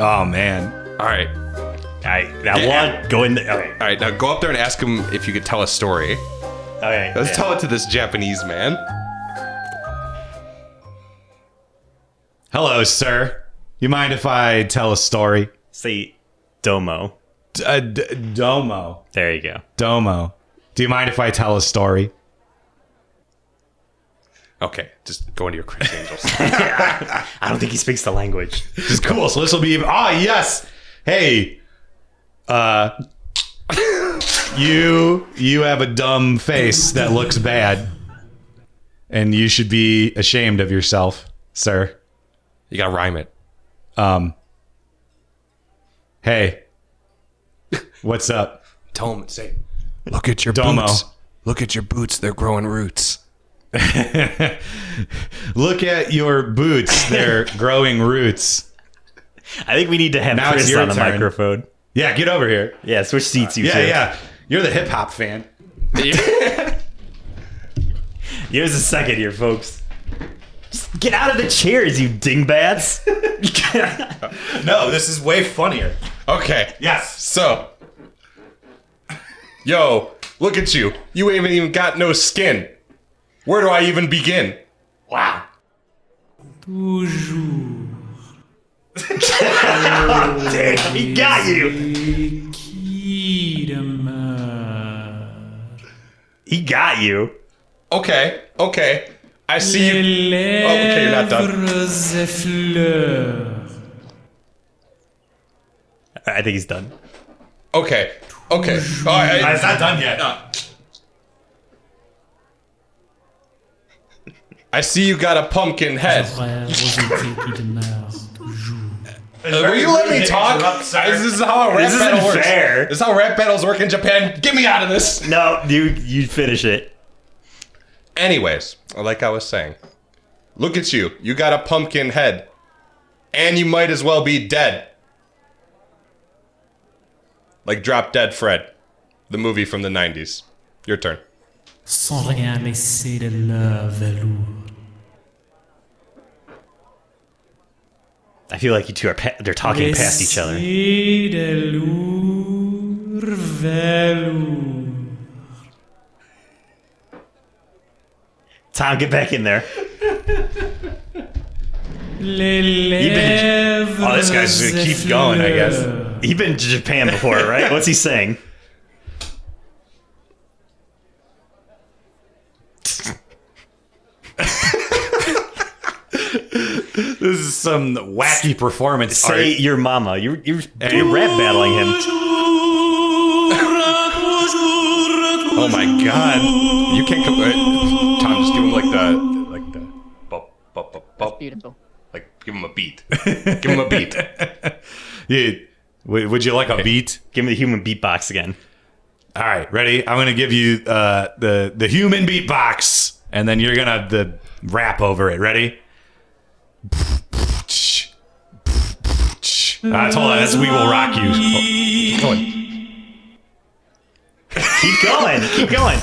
Oh, man. All right. Now go in there. Okay. All right, now go up there and ask him if you could tell a story. Okay. Let's tell it to this Japanese man. Hello, sir. You mind if I tell a story? Say domo. Domo. There you go. Domo. Do you mind if I tell a story? Okay, just go into your Criss Angel. I don't think he speaks the language. This is cool. So this will be even. Ah, yes. Hey. You have a dumb face that looks bad, and you should be ashamed of yourself, sir. You gotta rhyme it. Hey. What's up? Tell him, say, look at your Domo. boots. Look at your boots. They're growing roots. Look at your boots. They're growing roots. I think we need to have Now it's Chris your on the turn. microphone. Yeah, get over here. Yeah, switch seats, you two. Yeah. You're the hip hop fan. Give us a second here, folks. Just get out of the chairs, you dingbats. No, this is way funnier. Okay. Yes. So, yo, look at you. You ain't even got no skin. Where do I even begin? Wow. Damn, he got you. He got you. Okay. I see you. Oh, okay, you're not done. I think he's done. Okay. Oh, It's not done yet. I see you got a pumpkin head. Will you let me talk? This is how a rap This battle isn't works. fair. This is how rap battles work in Japan. Get me out of this. No, you finish it. Anyways, like I was saying, look at you. You got a pumpkin head. And you might as well be dead. Like Drop Dead Fred, the movie from the 90s. Your turn. Sans rien laisser de leur velours. I feel like you two they're talking past each other. Laisser de lourd velours. Tom, get back in there. Les Oh, this guy's just gonna keep going, I guess. fleurs. You've been to Japan before, right? What's he saying? This is some wacky performance Say art. your mama. You're rap battling him. Oh my god. You can't come. Tom, just give him like the bop, bop, bop, bop. Beautiful. Like, give him a beat. Give him a beat. Yeah. Would you like a beat? Give me the human beatbox again. All right, ready? I'm gonna give you the human beatbox, and then you're gonna rap over it. Ready? Hold on, that's We Will Rock You. Keep going. Keep going. Keep going.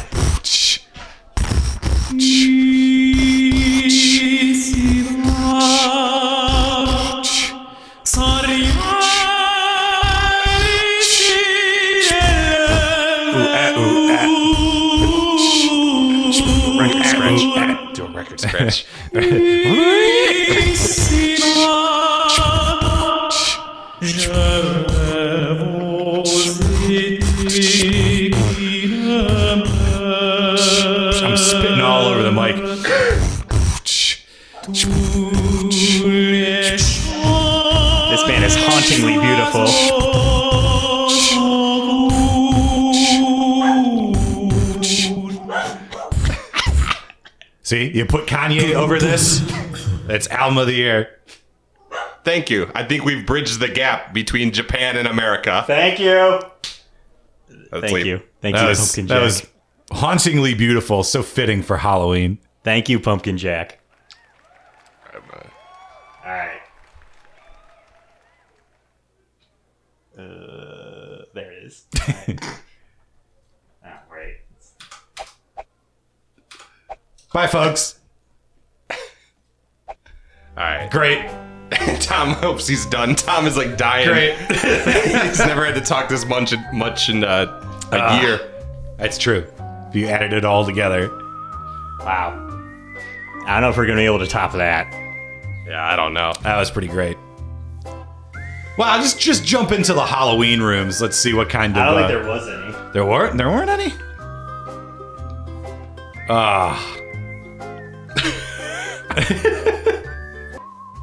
Record scratch. Do a record scratch. I'm spitting all over the mic. This band is hauntingly beautiful. See, you put Kanye over this. That's album of the year. Thank you. I think we've bridged the gap between Japan and America. Thank you. Let's Thank leave. you. Thank That you, was, Pumpkin that Jack. was hauntingly beautiful. So fitting for Halloween. Thank you, Pumpkin Jack. All right. There it is. All right. Bye, folks. All right. Great. Tom hopes he's done. Tom is like dying. Great. He's never had to talk this much in a year. That's true. If you added it all together. Wow. I don't know if we're going to be able to top that. Yeah, I don't know. That was pretty great. Well, I'll just jump into the Halloween rooms. Let's see what kind of... I don't think there was any. There weren't any?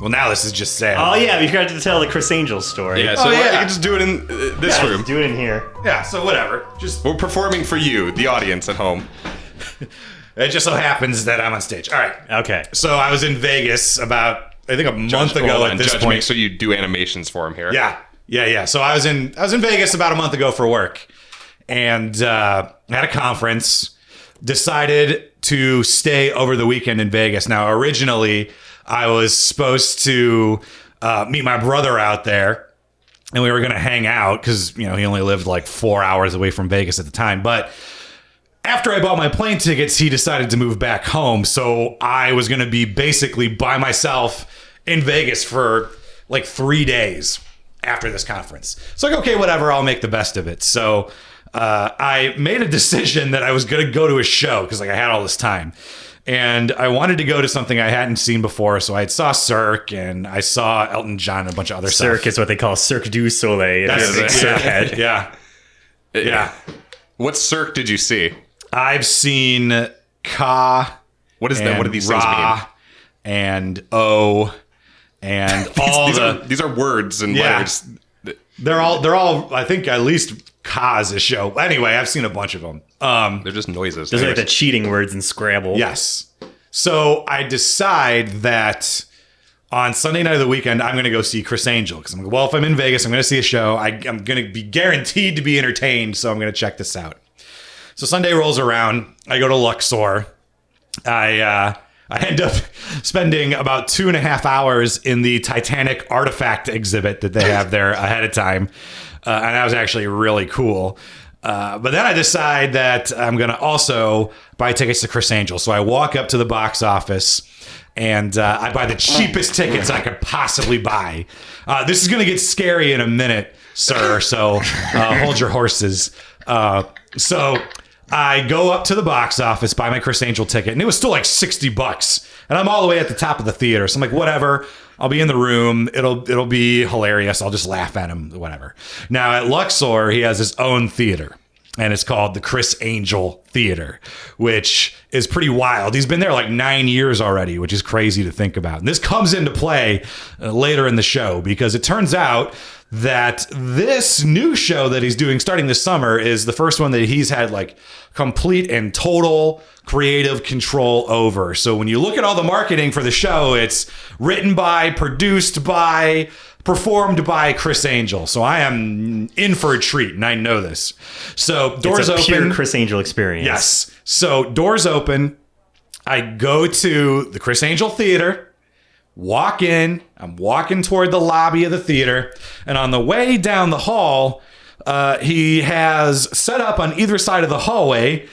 Well, now this is just sad. Oh, yeah, we forgot to tell the Criss Angel story. Yeah, so yeah. you can just do it in this room. Do it in here. Yeah, so whatever. We're performing for you, the audience at home. It just so happens that I'm on stage. All right. Okay. So I was in Vegas about, I think, a month ago Hold on, at this Judge, point. make sure you do animations for him here. Yeah. So I was in Vegas about a month ago for work, and had a conference. Decided to stay over the weekend in Vegas. Now, originally, I was supposed to meet my brother out there, and we were going to hang out because he only lived like 4 hours away from Vegas at the time. But after I bought my plane tickets, he decided to move back home. So I was going to be basically by myself in Vegas for like 3 days after this conference. So like, okay, whatever, I'll make the best of it. So I made a decision that I was going to go to a show because like I had all this time. And I wanted to go to something I hadn't seen before. So I saw Cirque and I saw Elton John and a bunch of other stuff. Cirque is what they call Cirque du Soleil. If you're the Cirque head. Yeah. What Cirque did you see? I've seen Ka. What is that? What do these things mean? And O and all these are words and Yeah. letters. they're all I think at least Ka's a show. Anyway, I've seen a bunch of them. They're just noises. Those are like the cheating words in Scrabble. Yes. So I decide that on Sunday night of the weekend, I'm going to go see Criss Angel. Because I'm like, well, if I'm in Vegas, I'm going to see a show. I'm going to be guaranteed to be entertained. So I'm going to check this out. So Sunday rolls around. I go to Luxor. I end up spending about 2.5 hours in the Titanic artifact exhibit that they have there ahead of time. And that was actually really cool. But then I decide that I'm going to also buy tickets to Criss Angel. So I walk up to the box office and I buy the cheapest tickets I could possibly buy. This is going to get scary in a minute, sir. So hold your horses. So I go up to the box office, buy my Criss Angel ticket, and it was still like $60. And I'm all the way at the top of the theater. So I'm like, whatever. I'll be in the room. It'll be hilarious. I'll just laugh at him, whatever. Now at Luxor, he has his own theater, and it's called the Criss Angel Theater, which is pretty wild. He's been there like 9 years already, which is crazy to think about. And this comes into play later in the show because it turns out that this new show that he's doing starting this summer is the first one that he's had like complete and total creative control over. So when you look at all the marketing for the show, it's written by, produced by, performed by Criss Angel. So I am in for a treat, and I know this. So doors it's a open. pure Criss Angel experience. Yes. So doors open. I go to the Criss Angel Theater. Walk in. I'm walking toward the lobby of the theater. And on the way down the hall, he has set up on either side of the hallway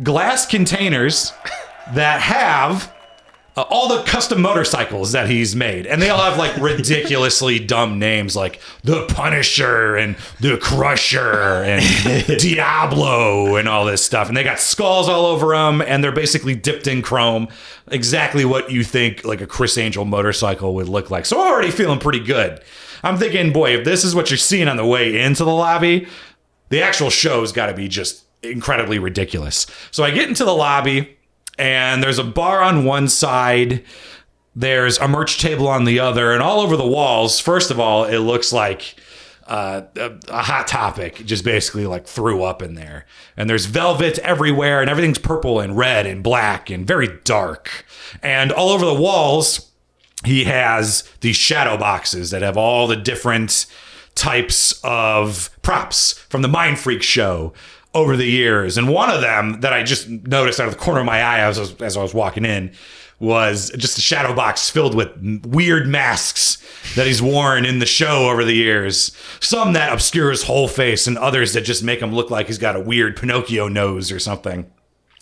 glass containers that have all the custom motorcycles that he's made. And they all have like ridiculously dumb names like the Punisher and the Crusher and Diablo and all this stuff. And they got skulls all over them, and they're basically dipped in chrome. Exactly what you think like a Criss Angel motorcycle would look like. So I'm already feeling pretty good. I'm thinking, boy, if this is what you're seeing on the way into the lobby, the actual show's got to be just incredibly ridiculous. So I get into the lobby, and there's a bar on one side, there's a merch table on the other, and all over the walls, first of all, it looks like a Hot Topic just basically like threw up in there. And there's velvet everywhere, and everything's purple and red and black and very dark. And all over the walls, he has these shadow boxes that have all the different types of props from the Mind Freak show over the years. And one of them that I just noticed out of the corner of my eye as I was walking in was just a shadow box filled with weird masks that he's worn in the show over the years. Some that obscure his whole face, and others that just make him look like he's got a weird Pinocchio nose or something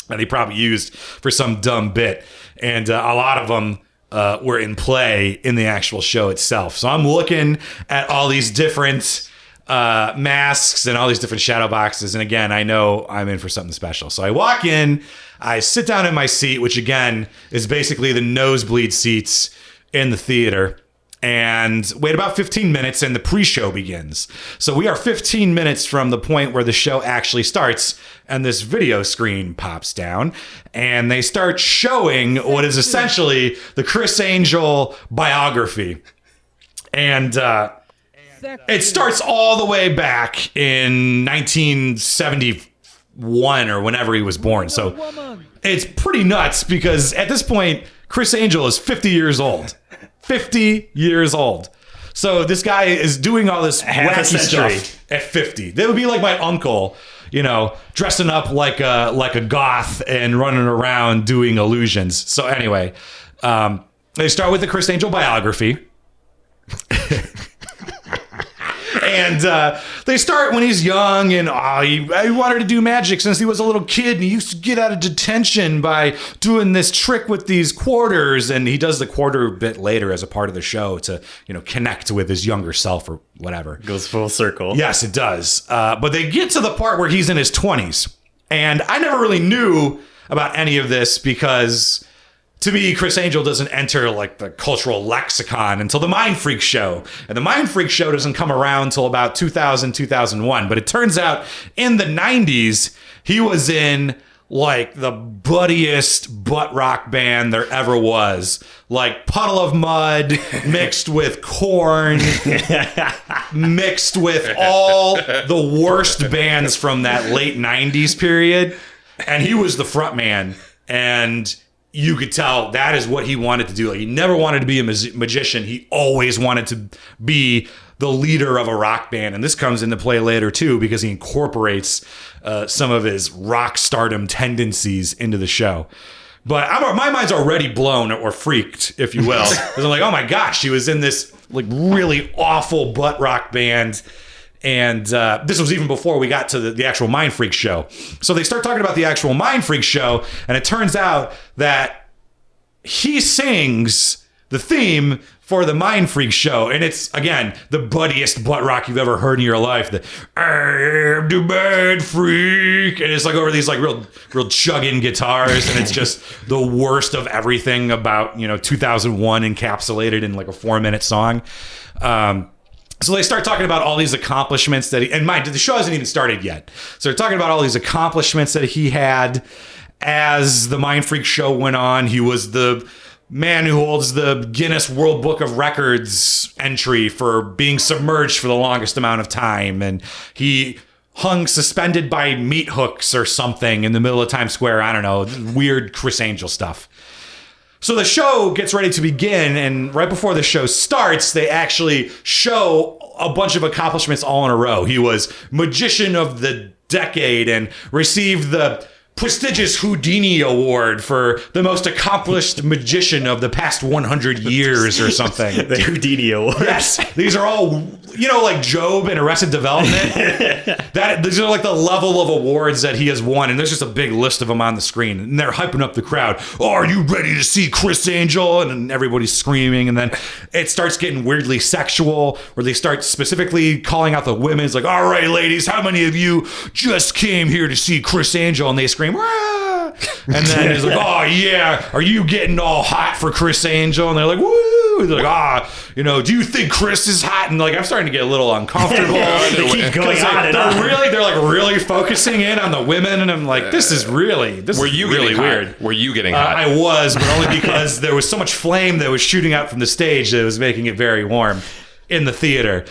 that he probably used for some dumb bit. And a lot of them were in play in the actual show itself. So I'm looking at all these different masks and all these different shadow boxes. And again, I know I'm in for something special. So I walk in, I sit down in my seat, which again is basically the nosebleed seats in the theater, and wait about 15 minutes and the pre-show begins. So we are 15 minutes from the point where the show actually starts, and this video screen pops down and they start showing what is essentially the Criss Angel biography. And it starts all the way back in 1971 or whenever he was born. So it's pretty nuts because at this point, Criss Angel is 50 years old. 50 years old. So this guy is doing all this wacky stuff at 50. They would be like my uncle, you know, dressing up like a goth and running around doing illusions. So anyway, they start with the Criss Angel biography. And they start when he's young, and he wanted to do magic since he was a little kid, and he used to get out of detention by doing this trick with these quarters, and he does the quarter bit later as a part of the show to, you know, connect with his younger self or whatever. Goes full circle. Yes, it does. But they get to the part where he's in his 20s, and I never really knew about any of this because, to me, Criss Angel doesn't enter like the cultural lexicon until the Mind Freak show. And the Mind Freak show doesn't come around until about 2000, 2001. But it turns out in the 90s, he was in like the buttiest butt rock band there ever was. Like Puddle of Mud mixed with Korn, mixed with all the worst bands from that late 90s period. And he was the front man. And you could tell that is what he wanted to do. Like, he never wanted to be a magician. He always wanted to be the leader of a rock band. And this comes into play later, too, because he incorporates some of his rock stardom tendencies into the show. But my mind's already blown or freaked, if you will. Because I'm like, oh, my gosh, he was in this like really awful butt rock band. And this was even before we got to the actual Mind Freak show. So they start talking about the actual Mind Freak show, and it turns out that he sings the theme for the Mind Freak show. And it's, again, the buttiest butt rock you've ever heard in your life. The I am the Mind Freak. And it's like over these like real chugging guitars. And it's just the worst of everything about, 2001 encapsulated in like a 4-minute song. So they start talking about all these accomplishments that and mind, the show hasn't even started yet. So they're talking about all these accomplishments that he had as the Mind Freak show went on. He was the man who holds the Guinness World Book of Records entry for being submerged for the longest amount of time. And he hung suspended by meat hooks or something in the middle of Times Square. I don't know, weird Criss Angel stuff. So the show gets ready to begin, and right before the show starts, they actually show a bunch of accomplishments all in a row. He was Magician of the Decade and received the prestigious Houdini Award for the most accomplished magician of the past 100 years or something. The Houdini Award. Yes. These are all, like Job in Arrested Development. These are like the level of awards that he has won, and there's just a big list of them on the screen, and they're hyping up the crowd. Oh, are you ready to see Criss Angel? And then everybody's screaming, and then it starts getting weirdly sexual, where they start specifically calling out the women. It's like, all right, ladies, how many of you just came here to see Criss Angel? And they scream, "Wah!" And then it's like, oh yeah, are you getting all hot for Criss Angel? And they're like, woo! They're like, do you think Criss is hot? And like, I'm starting to get a little uncomfortable. They keep going on and on. They're like really focusing in on the women, and I'm like, this is really weird. Were you getting hot? I was, but only because there was so much flame that was shooting out from the stage that it was making it very warm in the theater.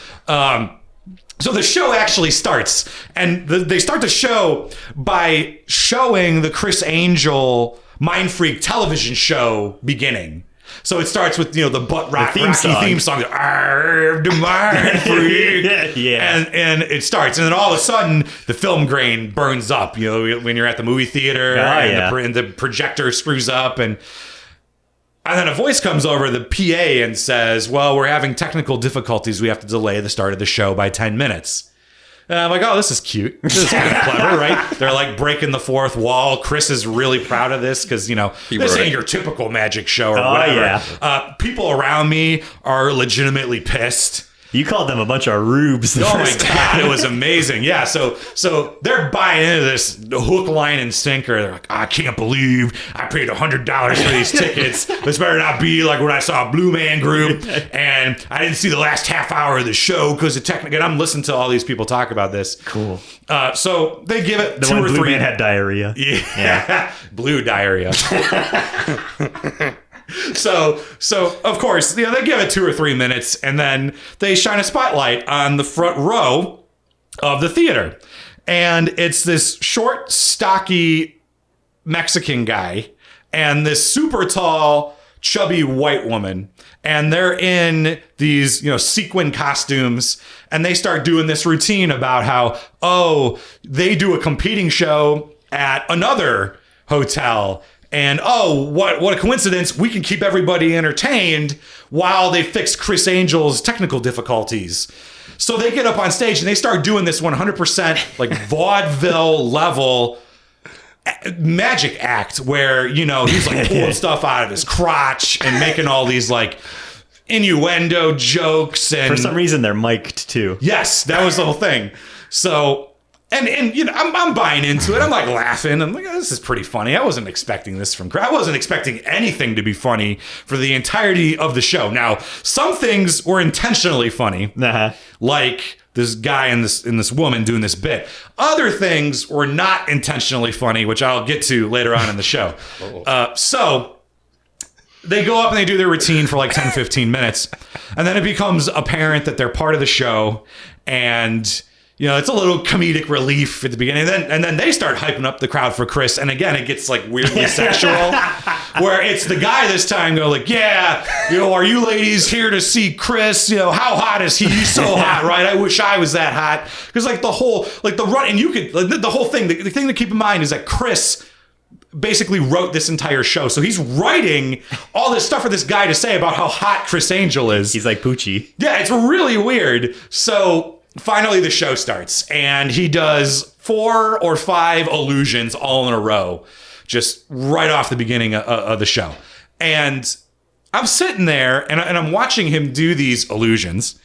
So the show actually starts, and they start the show by showing the Criss Angel Mind Freak television show beginning. So it starts with, the butt rock theme song. I'm the Mind Freak. Yeah. And it starts. And then all of a sudden, the film grain burns up, when you're at the movie theater and the projector screws up. And then a voice comes over the PA and says, well, we're having technical difficulties. We have to delay the start of the show by 10 minutes. And I'm like, oh, this is cute. This is kind of clever, right? They're like breaking the fourth wall. Chris is really proud of this because, this wrote ain't it. your typical magic show or Oh, whatever. yeah. People around me are legitimately pissed. You called them a bunch of rubes the Oh my first God, it was amazing. Yeah, so they're buying into this hook, line, and sinker. They're like, I can't believe I paid $100 for these tickets. This better not be like when I saw Blue Man Group and I didn't see the last half hour of the show because technically, I'm listening to all these people talk about this. Cool. So they give it The 2 one or Blue 3. Man had diarrhea. Yeah. Blue diarrhea. So of course, they give it 2 or 3 minutes and then they shine a spotlight on the front row of the theater. And it's this short, stocky Mexican guy and this super tall, chubby white woman. And they're in these, sequin costumes and they start doing this routine about how, they do a competing show at another hotel. And what a coincidence, we can keep everybody entertained while they fix Criss Angel's technical difficulties. So they get up on stage and they start doing this 100% like vaudeville level magic act where, he's like pulling stuff out of his crotch and making all these like innuendo jokes. And For some reason, they're mic'd too. yes, that was the whole thing. So... And I'm buying into it. I'm like laughing. I'm like, oh, this is pretty funny. I wasn't expecting this from Chris. I wasn't expecting anything to be funny for the entirety of the show. Now, some things were intentionally funny, like this guy and this woman doing this bit. Other things were not intentionally funny, which I'll get to later on in the show. So they go up and they do their routine for like 10, 15 minutes. And then it becomes apparent that they're part of the show. And... it's a little comedic relief at the beginning. And then they start hyping up the crowd for Chris. And again, it gets like weirdly sexual where it's the guy this time go like, yeah, are you ladies here to see Chris? How hot is he? He's so hot, right? I wish I was that hot. Because like the whole, like the run, and you could, like, the whole thing, the thing to keep in mind is that Chris basically wrote this entire show. So he's writing all this stuff for this guy to say about how hot Criss Angel is. He's like Poochie. Yeah, it's really weird. So... finally, the show starts, and he does 4 or 5 illusions all in a row, just right off the beginning of the show. And I'm sitting there, and I'm watching him do these illusions,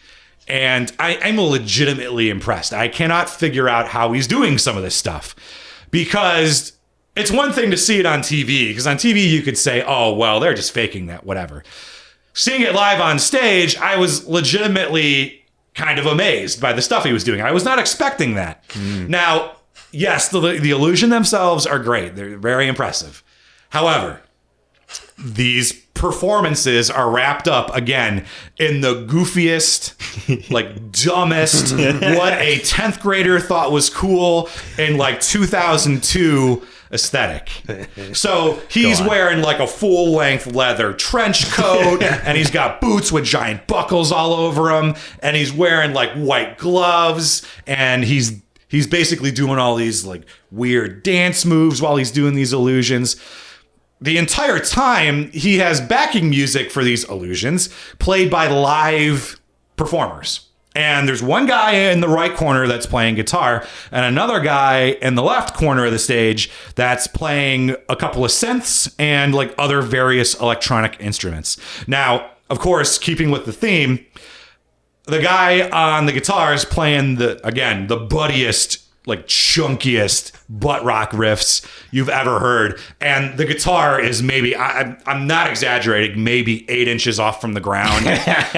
and I'm legitimately impressed. I cannot figure out how he's doing some of this stuff, because it's one thing to see it on TV, because on TV you could say, oh, well, they're just faking that, whatever. Seeing it live on stage, I was legitimately... kind of amazed by the stuff he was doing. I was not expecting that. Now, yes, the illusion themselves are great. They're very impressive. However, these performances are wrapped up again in the goofiest, like dumbest, what a 10th grader thought was cool in like 2002 aesthetic. So he's wearing like a full-length leather trench coat, and he's got boots with giant buckles all over him, and he's wearing like white gloves, and he's basically doing all these like weird dance moves while he's doing these illusions. The entire time, he has backing music for these illusions played by live performers. And there's one guy in the right corner that's playing guitar, and another guy in the left corner of the stage that's playing a couple of synths and like other various electronic instruments. Now, of course, keeping with the theme, the guy on the guitar is playing the buddiest, like chunkiest butt rock riffs you've ever heard. And the guitar is maybe, I'm not exaggerating, maybe 8 inches off from the ground.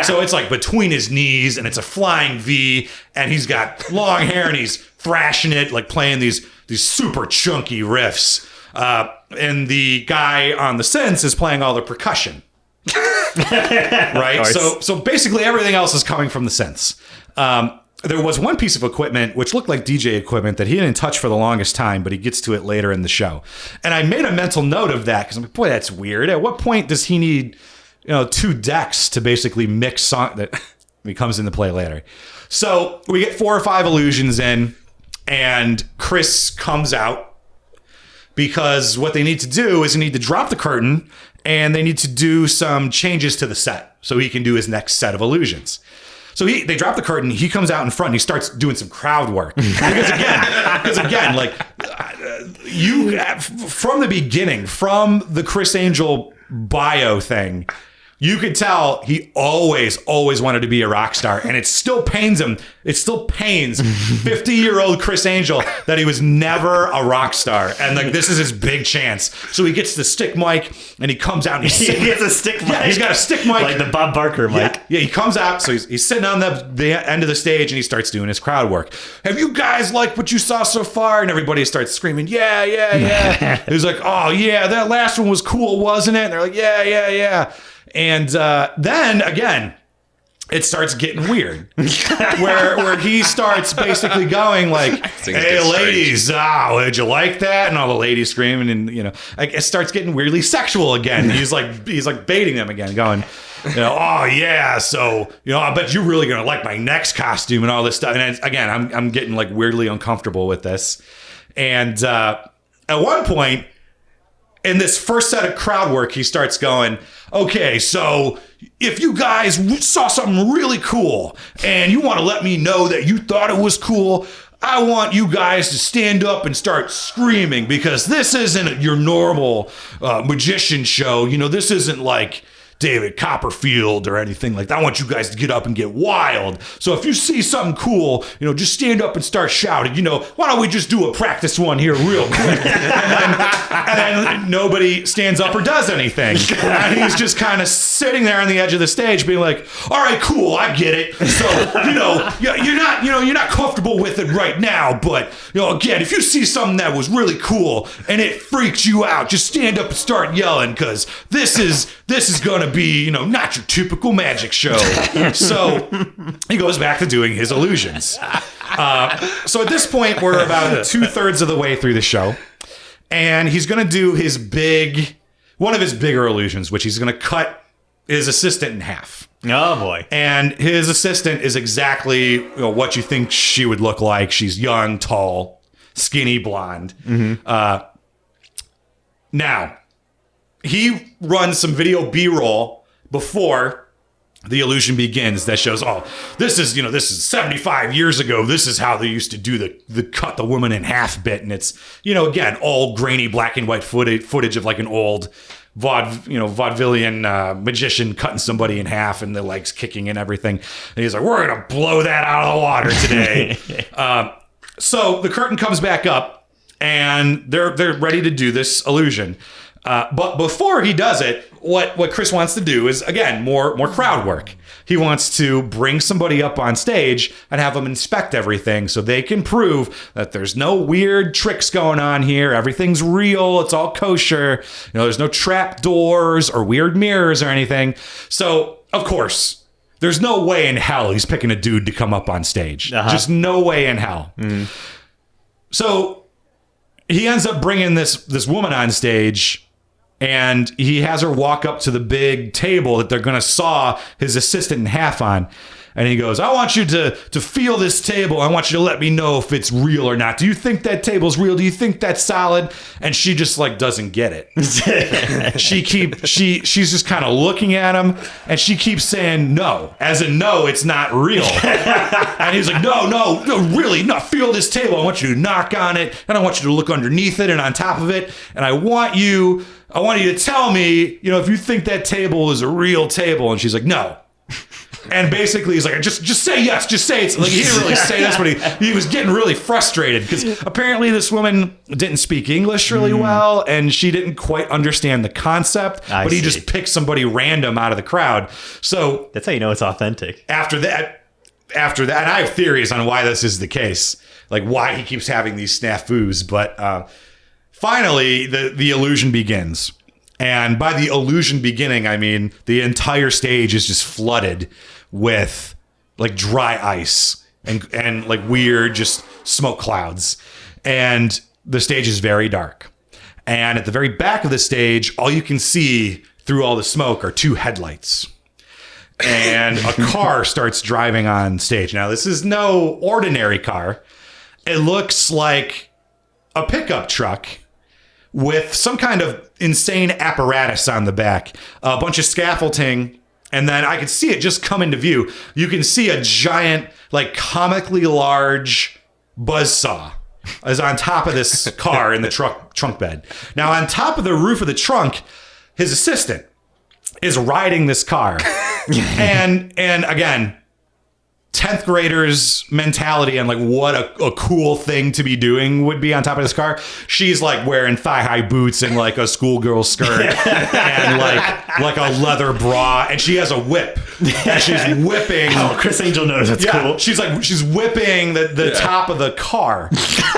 So it's like between his knees, and it's a flying V, and he's got long hair and he's thrashing it, like playing these super chunky riffs. And the guy on the synths is playing all the percussion. Right? So basically everything else is coming from the synths. There was one piece of equipment which looked like DJ equipment that he didn't touch for the longest time, but he gets to it later in the show. And I made a mental note of that because I'm like, boy, that's weird. At what point does he need, 2 decks to basically mix song that he comes into play later? So we get 4 or 5 illusions in, and Chris comes out because what they need to do is they need to drop the curtain and they need to do some changes to the set so he can do his next set of illusions. So they drop the curtain. He comes out in front and he starts doing some crowd work. Because again, like you from the beginning, from the Criss Angel bio thing, you could tell he always wanted to be a rock star, and it still pains him. It still pains 50-year-old Criss Angel that he was never a rock star, and like this is his big chance. So he gets the stick mic, and he comes out and He gets a stick mic. Yeah, he's got a stick mic, like the Bob Barker mic. Yeah, he comes out, so he's sitting on the end of the stage, and he starts doing his crowd work. Have you guys liked what you saw so far? And everybody starts screaming, yeah. He's like, oh yeah, that last one was cool, wasn't it? And they're like, yeah. And then again, it starts getting weird, where he starts basically going like, "Hey, ladies, did you like that?" And all the ladies screaming, and it starts getting weirdly sexual again. He's like baiting them again, going, "Oh yeah, so I bet you're really gonna like my next costume and all this stuff." And again, I'm getting like weirdly uncomfortable with this. And at one point, in this first set of crowd work, he starts going, okay, so if you guys saw something really cool and you want to let me know that you thought it was cool, I want you guys to stand up and start screaming, because this isn't your normal magician show. This isn't like David Copperfield or anything like that. I want you guys to get up and get wild. So if you see something cool, just stand up and start shouting. Why don't we just do a practice one here real quick? and then nobody stands up or does anything. And he's just kind of sitting there on the edge of the stage being like, all right, cool, I get it. So, you're not comfortable with it right now, but again, if you see something that was really cool and it freaks you out, just stand up and start yelling, because this is gonna be, not your typical magic show. So he goes back to doing his illusions. So at this point, we're about 2/3 of the way through the show, and he's gonna do one of his bigger illusions, which he's gonna cut his assistant in half. Oh boy. And his assistant is exactly what you think she would look like. She's young, tall, skinny, blonde. Mm-hmm. Now, he runs some video B-roll before the illusion begins that shows, this is 75 years ago. This is how they used to do the cut the woman in half bit. And it's, again, all grainy black and white footage of like an old vaudevillian magician cutting somebody in half and the legs kicking and everything. And he's like, we're going to blow that out of the water today. So the curtain comes back up and they're ready to do this illusion. But before he does it, what Criss wants to do is, again, more crowd work. He wants to bring somebody up on stage and have them inspect everything so they can prove that there's no weird tricks going on here. Everything's real. It's all kosher. There's no trap doors or weird mirrors or anything. So, of course, there's no way in hell he's picking a dude to come up on stage. Uh-huh. Just no way in hell. Mm. So he ends up bringing this woman on stage, and he has her walk up to the big table that they're going to saw his assistant in half on. And he goes, I want you to feel this table. I want you to let me know if it's real or not. Do you think that table's real? Do you think that's solid? And she just like doesn't get it. She's just kind of looking at him, and she keeps saying no, as in no, it's not real. And he's like, no, really, no, feel this table. I want you to knock on it, and I want you to look underneath it and on top of it. And I want you to tell me, if you think that table is a real table. And she's like, no. And basically he's like, just say yes, just say it's like, he didn't really say this, but he was getting really frustrated because apparently this woman didn't speak English really well, and she didn't quite understand the concept, but he just picked somebody random out of the crowd. So that's how you know it's authentic. After that, and I have theories on why this is the case, like why he keeps having these snafus, but finally the illusion begins. And by the illusion beginning, I mean the entire stage is just flooded with like dry ice and like weird just smoke clouds. And the stage is very dark. And at the very back of the stage, all you can see through all the smoke are two headlights. And a car starts driving on stage. Now, this is no ordinary car. It looks like a pickup truck with some kind of insane apparatus on the back, a bunch of scaffolding, And then I could see it just come into view. You can see a giant, like comically large buzzsaw is on top of this car in the trunk bed. Now, on top of the roof of the trunk, his assistant is riding this car. and again, 10th graders mentality and like what a cool thing to be doing would be on top of this car. She's like wearing thigh-high boots and like a schoolgirl skirt and like a leather bra, and she has a whip and she's whipping. Oh, Criss Angel knows that's cool. She's whipping the top of the car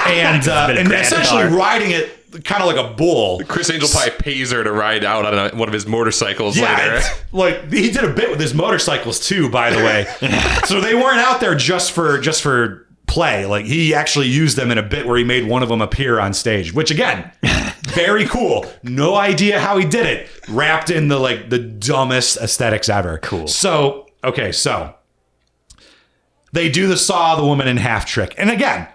and essentially riding it kind of like a bull. Criss Angel probably pays her to ride out on one of his motorcycles later. Like he did a bit with his motorcycles too, by the way. So they weren't out there just for play. Like he actually used them in a bit where he made one of them appear on stage, which again, very cool. No idea how he did it. Wrapped in the dumbest aesthetics ever. Cool. So they do the saw the woman in half trick, and again,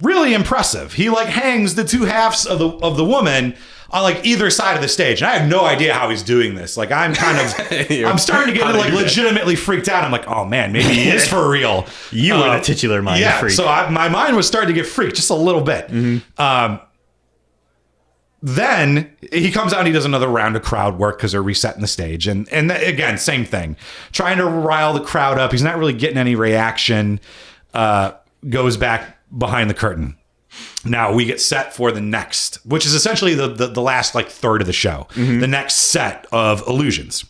really impressive. He like hangs the two halves of the woman on like either side of the stage. And I have no idea how he's doing this. Like I'm kind of, I'm starting to get like legitimately freaked out. I'm like, oh man, maybe he is for real. You were the titular mind freak. So my mind was starting to get freaked just a little bit. Mm-hmm. Then he comes out and he does another round of crowd work because they're resetting the stage. And again, same thing. Trying to rile the crowd up. He's not really getting any reaction. Goes back behind the curtain. Now we get set for the next, which is essentially the last like third of the show, the next set of illusions.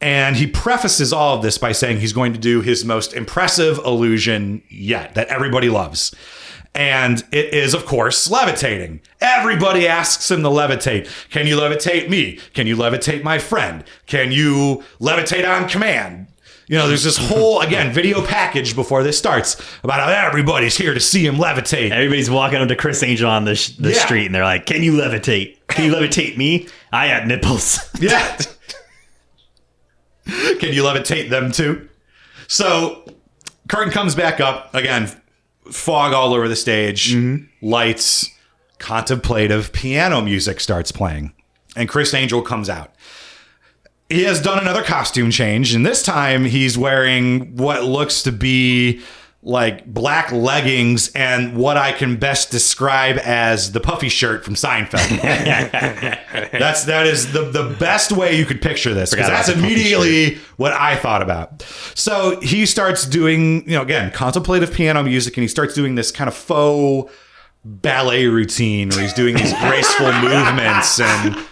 And he prefaces all of this by saying he's going to do his most impressive illusion yet that everybody loves. And it is, of course, levitating. Everybody asks him to levitate. Can you levitate me? Can you levitate my friend? Can you levitate on command? You know, there's this whole, again, video package before this starts about how everybody's here to see him levitate. Everybody's walking up to Criss Angel on the street, and they're like, can you levitate? Can you levitate me? I got nipples. Yeah. Can you levitate them too? So, curtain comes back up. Again, fog all over the stage. Lights. Contemplative piano music starts playing. And Criss Angel comes out. He has done another costume change, and this time he's wearing what looks to be like black leggings and what I can best describe as the puffy shirt from Seinfeld. that is the best way you could picture this, because that's immediately what I thought about. So he starts doing, again, contemplative piano music, and he starts doing this kind of faux ballet routine where he's doing these graceful movements and...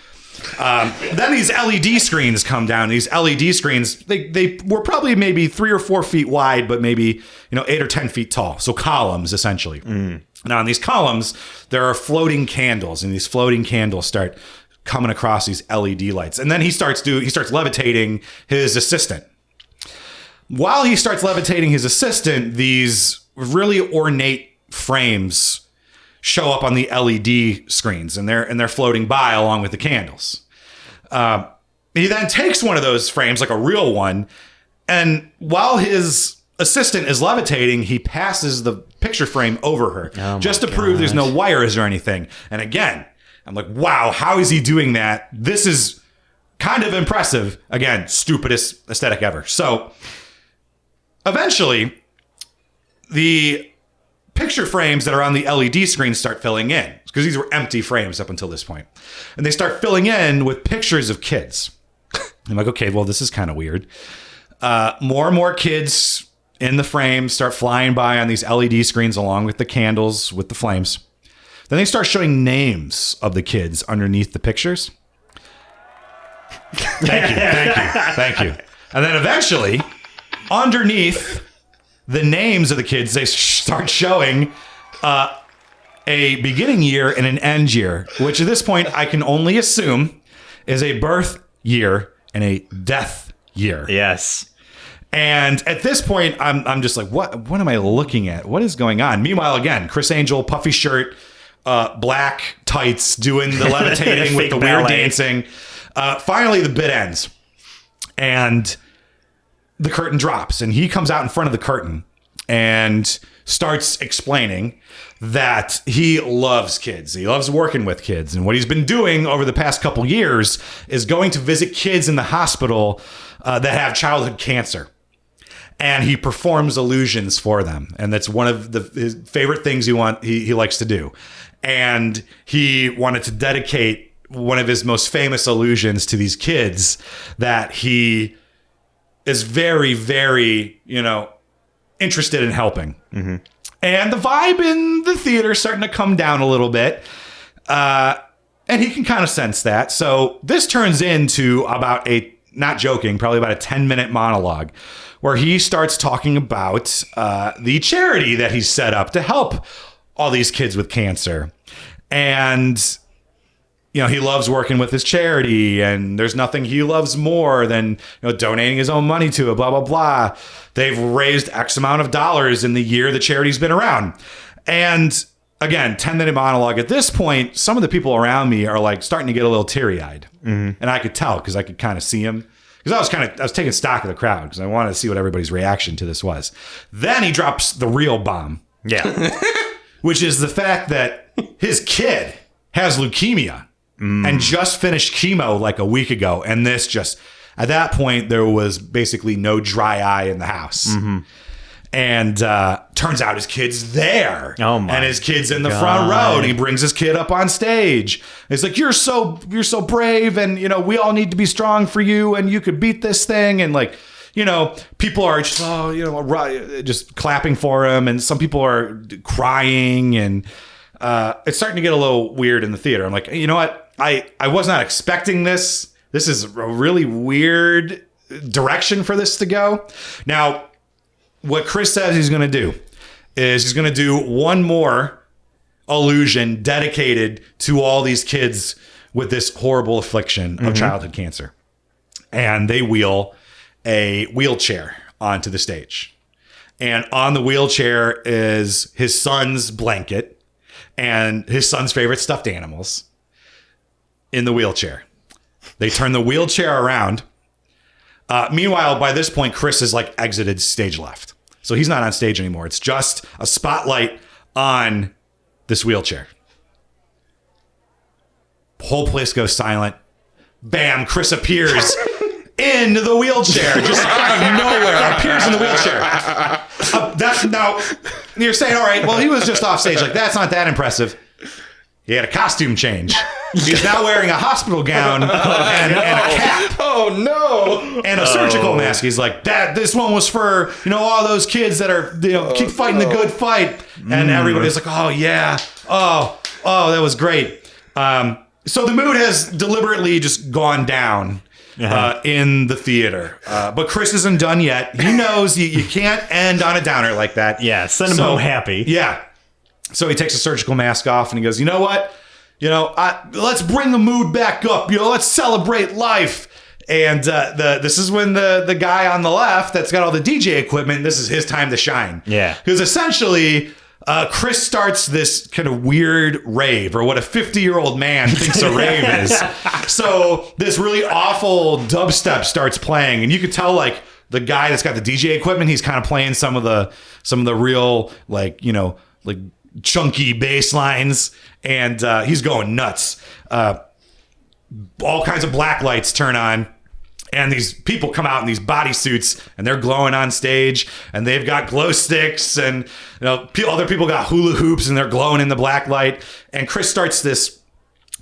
then these LED screens come down. These LED screens, they were probably maybe 3 or 4 feet wide, but maybe 8 or 10 feet tall. So columns, essentially. Now, on these columns, there are floating candles, and these floating candles start coming across these LED lights. And then he starts levitating his assistant. While he starts levitating his assistant, these really ornate frames show up on the LED screens, and they're floating by along with the candles. He then takes one of those frames, like a real one, and while his assistant is levitating, he passes the picture frame over her, just to prove there's no wires or anything. And again, I'm like, wow, how is he doing that? This is kind of impressive. Again, stupidest aesthetic ever. So eventually, the picture frames that are on the LED screen start filling in, because these were empty frames up until this point. And they start filling in with pictures of kids. I'm like, okay, well, this is kind of weird. More and more kids in the frame start flying by on these LED screens along with the candles, with the flames. Then they start showing names of the kids underneath the pictures. Thank you. And then eventually, underneath the names of the kids, they start showing a beginning year and an end year, which at this point I can only assume is a birth year and a death year. Yes. And at this point, I'm just like, what am I looking at? What is going on? Meanwhile, again, Criss Angel, puffy shirt, black tights, doing the levitating with the weird dancing. Finally, the bit ends. And the curtain drops, and he comes out in front of the curtain, and starts explaining that he loves kids. He loves working with kids. And what he's been doing over the past couple years is going to visit kids in the hospital that have childhood cancer. And he performs illusions for them. And that's one of his favorite things he likes to do. And he wanted to dedicate one of his most famous illusions to these kids that he is very, very, interested in helping. Mm-hmm. And the vibe in the theater is starting to come down a little bit. And he can kind of sense that. So this turns into about not joking, probably about a 10-minute monologue where he starts talking about the charity that he's set up to help all these kids with cancer. And, he loves working with his charity, and there's nothing he loves more than donating his own money to it, blah, blah, blah. They've raised X amount of dollars in the year the charity's been around. And again, 10-minute monologue. At this point, some of the people around me are like starting to get a little teary-eyed. Mm-hmm. And I could tell because I could kind of see them. Because I was taking stock of the crowd because I wanted to see what everybody's reaction to this was. Then he drops the real bomb. Yeah. Which is the fact that his kid has leukemia and just finished chemo like a week ago. And this just, at that point, there was basically no dry eye in the house. Mm-hmm. And turns out his kid's there. Oh my and his kid's in the front row. And he brings his kid up on stage. It's like, you're so brave. And, we all need to be strong for you. And you could beat this thing. And people are just, just clapping for him. And some people are crying. And it's starting to get a little weird in the theater. I'm like, you know what? I was not expecting this. This is a really weird direction for this to go. Now, what Criss says he's going to do is he's going to do one more illusion dedicated to all these kids with this horrible affliction of childhood cancer. And they wheel a wheelchair onto the stage. And on the wheelchair is his son's blanket and his son's favorite stuffed animals in the wheelchair. They turn the wheelchair around. Meanwhile, by this point, Criss has exited stage left. So he's not on stage anymore. It's just a spotlight on this wheelchair. Whole place goes silent. Bam, Criss appears in the wheelchair. Just out of nowhere, appears in the wheelchair. Now, you're saying, all right, well, he was just off stage. That's not that impressive. He had a costume change. He's now wearing a hospital gown and a cap. Oh, no. And a surgical mask. He's like, Dad, this one was for, all those kids that are, keep fighting the good fight. And everybody's like, oh, yeah. Oh, that was great. So the mood has deliberately just gone down in the theater. But Criss isn't done yet. He knows you can't end on a downer like that. Yeah, send him home happy. Yeah. So he takes a surgical mask off and he goes, you know what? Let's bring the mood back up. Let's celebrate life. And this is when the guy on the left that's got all the DJ equipment, this is his time to shine. Yeah. Because essentially, Criss starts this kind of weird rave, or what a 50-year-old man thinks a rave is. So this really awful dubstep starts playing, and you could tell the guy that's got the DJ equipment, he's kind of playing some of the real chunky bass lines, and he's going nuts. All kinds of black lights turn on, and these people come out in these bodysuits, and they're glowing on stage, and they've got glow sticks, and other people got hula hoops, and they're glowing in the black light. And Criss starts this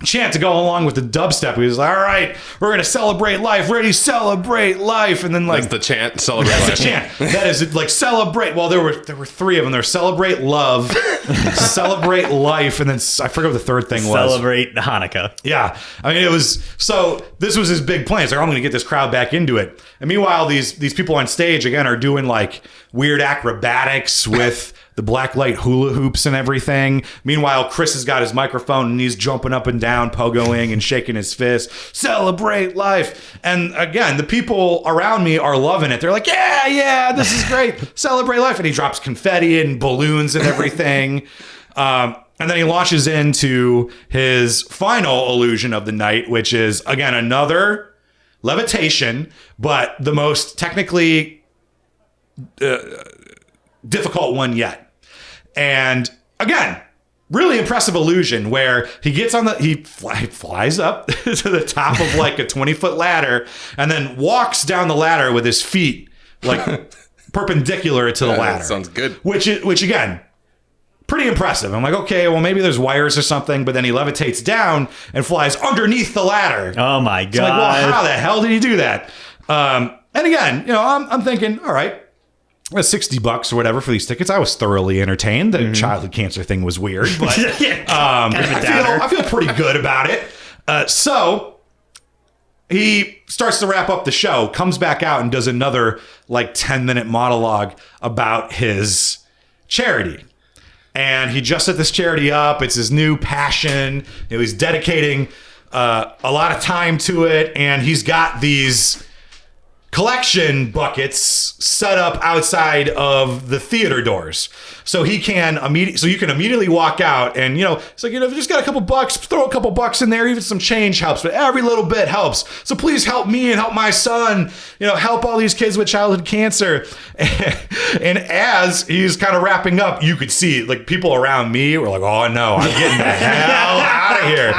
chant to go along with the dubstep. He was like, all right, we're going to celebrate life. Ready, celebrate life. And then that's the chant, celebrate life. That's the chant. That is celebrate. Well, there were three of them. There was celebrate love, celebrate life, and then I forget what the third thing was. Celebrate Hanukkah. Yeah. I mean, this was his big plan. It's like, I'm going to get this crowd back into it. And meanwhile, these people on stage, again, are doing weird acrobatics with the black light hula hoops and everything. Meanwhile, Criss has got his microphone and he's jumping up and down, pogoing and shaking his fist. Celebrate life. And again, the people around me are loving it. They're like, yeah, this is great. Celebrate life. And he drops confetti and balloons and everything. And then he launches into his final illusion of the night, which is, again, another levitation, but the most technically difficult one yet. And again, really impressive illusion where he gets on he flies up to the top of like a 20-foot ladder and then walks down the ladder with his feet like perpendicular to the ladder. That sounds good. Which again, pretty impressive. I'm like, okay, well maybe there's wires or something, but then he levitates down and flies underneath the ladder. Oh my God. So I'm like, well, how the hell did he do that? And again, you know, I'm thinking, all right, $60 or whatever for these tickets. I was thoroughly entertained. The childhood cancer thing was weird, but I feel pretty good about it. So he starts to wrap up the show, comes back out and does another like 10-minute monologue about his charity. And he just set this charity up. It's his new passion. You know, he's dedicating a lot of time to it. And he's got these collection buckets set up outside of the theater doors. So you can immediately walk out and, you know, it's like, you know, if you just got a couple bucks, throw a couple bucks in there. Even some change helps, but every little bit helps. So please help me and help my son, you know, help all these kids with childhood cancer. And as he's kind of wrapping up, you could see like people around me were like, oh no, I'm getting the hell out of here.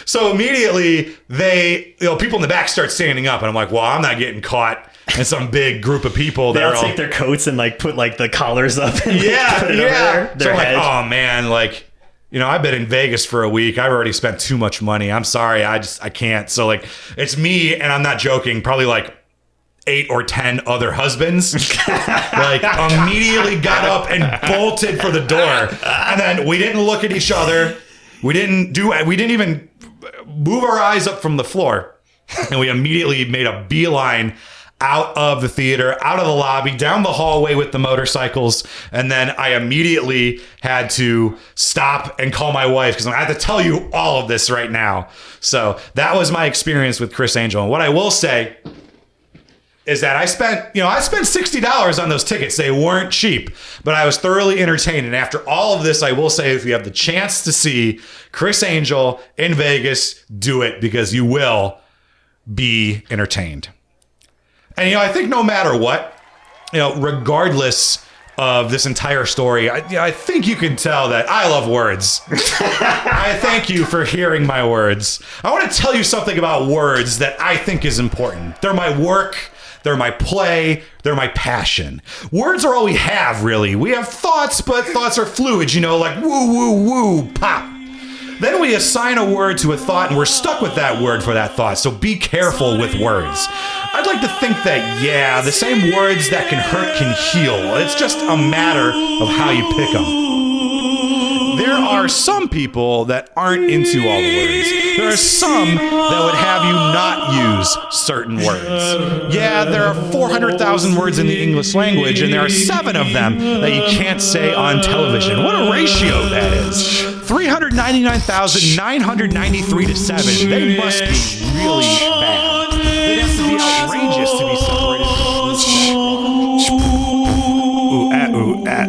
So immediately they, you know, people in the back start standing up and I'm like, well, I'm not getting caught in some big group of people. They'll take their coats and like put like the collars up and put it over so their I'm head. like, oh man, like, you know, I've been in Vegas for a week. I've already spent too much money. I'm sorry. I can't. So like, it's me, and I'm not joking, probably like 8 or 10 other husbands like immediately got up and bolted for the door. And then we didn't look at each other. We didn't even move our eyes up from the floor. And we immediately made a beeline out of the theater, out of the lobby, down the hallway with the motorcycles. And then I immediately had to stop and call my wife because I have to tell you all of this right now. So that was my experience with Criss Angel. And what I will say is that I spent $60 on those tickets. They weren't cheap, but I was thoroughly entertained. And after all of this, I will say, if you have the chance to see Criss Angel in Vegas, do it, because you will be entertained. And, you know, I think no matter what, you know, regardless of this entire story, I think you can tell that I love words. I thank you for hearing my words. I want to tell you something about words that I think is important. They're my work. They're my play. They're my passion. Words are all we have, really. We have thoughts, but thoughts are fluid, you know, like woo, woo, woo, pop. Then we assign a word to a thought, and we're stuck with that word for that thought. So be careful with words. I'd like to think that, yeah, the same words that can hurt can heal. It's just a matter of how you pick them. There are some people that aren't into all the words. There are some that would have you not use certain words. Yeah, there are 400,000 words in the English language, and there are 7 of them that you can't say on television. What a ratio that is. 399,993 to 7. They must be really bad. They'd have to be outrageous to be separated from ooh, ah, ooh, ah.